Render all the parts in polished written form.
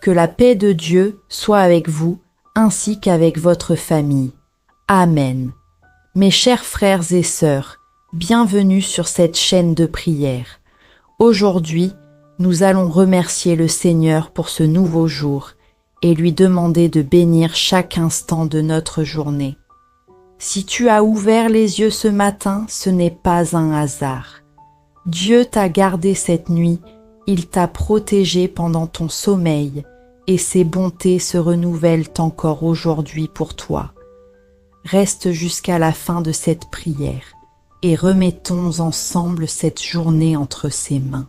Que la paix de Dieu soit avec vous, ainsi qu'avec votre famille. Amen. Mes chers frères et sœurs, bienvenue sur cette chaîne de prière. Aujourd'hui, nous allons remercier le Seigneur pour ce nouveau jour et lui demander de bénir chaque instant de notre journée. Si tu as ouvert les yeux ce matin, ce n'est pas un hasard. Dieu t'a gardé cette nuit, il t'a protégé pendant ton sommeil et ses bontés se renouvellent encore aujourd'hui pour toi. Reste jusqu'à la fin de cette prière et remettons ensemble cette journée entre ses mains.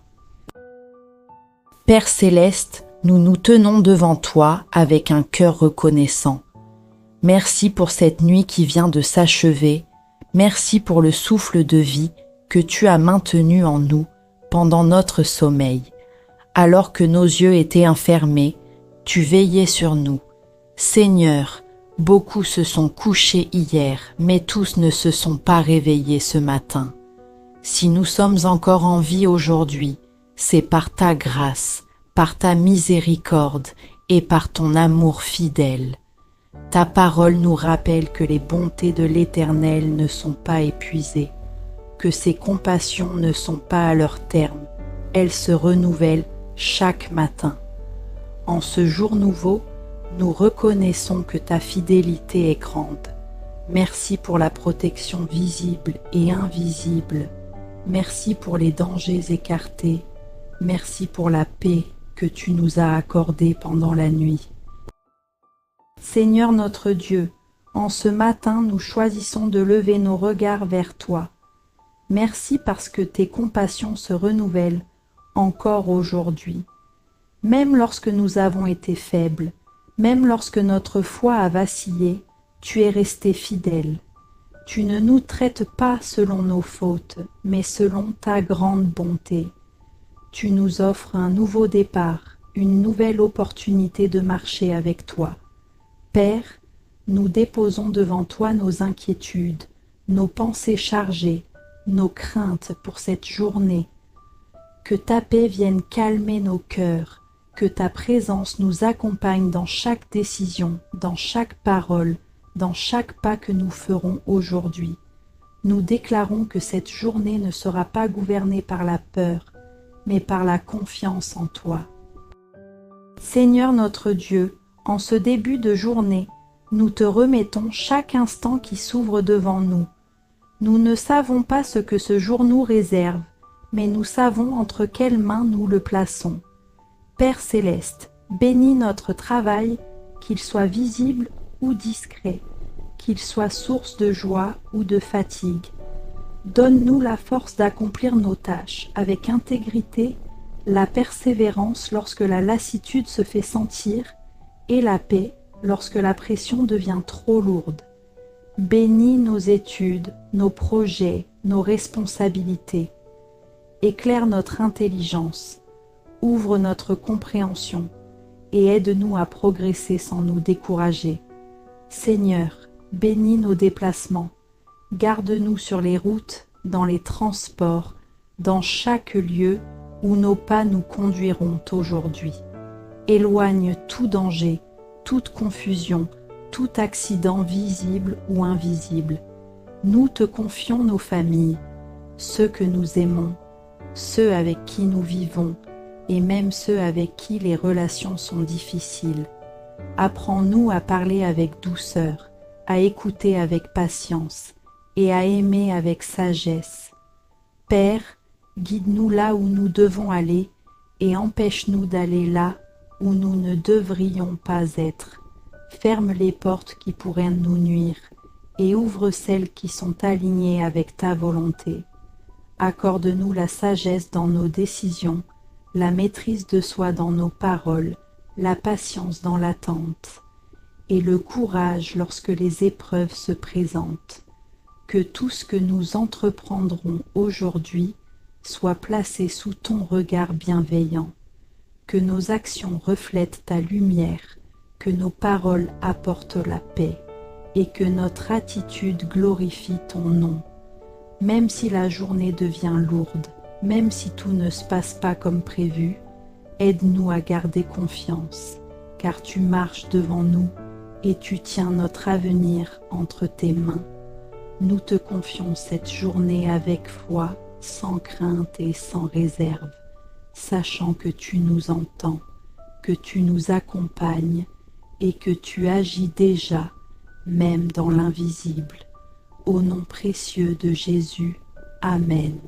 Père céleste, nous nous tenons devant toi avec un cœur reconnaissant. Merci pour cette nuit qui vient de s'achever. Merci pour le souffle de vie que tu as maintenu en nous pendant notre sommeil. Alors que nos yeux étaient enfermés, tu veillais sur nous. Seigneur, beaucoup se sont couchés hier, mais tous ne se sont pas réveillés ce matin. Si nous sommes encore en vie aujourd'hui, c'est par ta grâce, par ta miséricorde et par ton amour fidèle. Ta parole nous rappelle que les bontés de l'Éternel ne sont pas épuisées, que ses compassions ne sont pas à leur terme, elles se renouvellent chaque matin. En ce jour nouveau, nous reconnaissons que ta fidélité est grande. Merci pour la protection visible et invisible. Merci pour les dangers écartés. Merci pour la paix que tu nous as accordée pendant la nuit. Seigneur notre Dieu, en ce matin, nous choisissons de lever nos regards vers toi. Merci parce que tes compassions se renouvellent encore aujourd'hui. Même lorsque nous avons été faibles, même lorsque notre foi a vacillé, tu es resté fidèle. Tu ne nous traites pas selon nos fautes, mais selon ta grande bonté. Tu nous offres un nouveau départ, une nouvelle opportunité de marcher avec toi. Père, nous déposons devant toi nos inquiétudes, nos pensées chargées, nos craintes pour cette journée. Que ta paix vienne calmer nos cœurs, que ta présence nous accompagne dans chaque décision, dans chaque parole, dans chaque pas que nous ferons aujourd'hui. Nous déclarons que cette journée ne sera pas gouvernée par la peur, mais par la confiance en toi. Seigneur notre Dieu, en ce début de journée, nous te remettons chaque instant qui s'ouvre devant nous. Nous ne savons pas ce que ce jour nous réserve, mais nous savons entre quelles mains nous le plaçons. Père céleste, bénis notre travail, qu'il soit visible ou discret, qu'il soit source de joie ou de fatigue. Donne-nous la force d'accomplir nos tâches avec intégrité, la persévérance lorsque la lassitude se fait sentir et la paix lorsque la pression devient trop lourde. Bénis nos études, nos projets, nos responsabilités. Éclaire notre intelligence, ouvre notre compréhension et aide-nous à progresser sans nous décourager. Seigneur, bénis nos déplacements, garde-nous sur les routes, dans les transports, dans chaque lieu où nos pas nous conduiront aujourd'hui. Éloigne tout danger, toute confusion, tout accident visible ou invisible. Nous te confions nos familles, ceux que nous aimons, ceux avec qui nous vivons et même ceux avec qui les relations sont difficiles. Apprends-nous à parler avec douceur, à écouter avec patience et à aimer avec sagesse. Père, guide-nous là où nous devons aller et empêche-nous d'aller là où nous ne devrions pas être. Ferme les portes qui pourraient nous nuire et ouvre celles qui sont alignées avec ta volonté. Accorde-nous la sagesse dans nos décisions, la maîtrise de soi dans nos paroles, la patience dans l'attente et le courage lorsque les épreuves se présentent. Que tout ce que nous entreprendrons aujourd'hui soit placé sous ton regard bienveillant. Que nos actions reflètent ta lumière, que nos paroles apportent la paix et que notre attitude glorifie ton nom. Même si la journée devient lourde, même si tout ne se passe pas comme prévu, aide-nous à garder confiance. car tu marches devant nous et tu tiens notre avenir entre tes mains. Nous te confions cette journée avec foi, sans crainte et sans réserve, sachant que tu nous entends, que tu nous accompagnes et que tu agis déjà, même dans l'invisible. Au nom précieux de Jésus, Amen.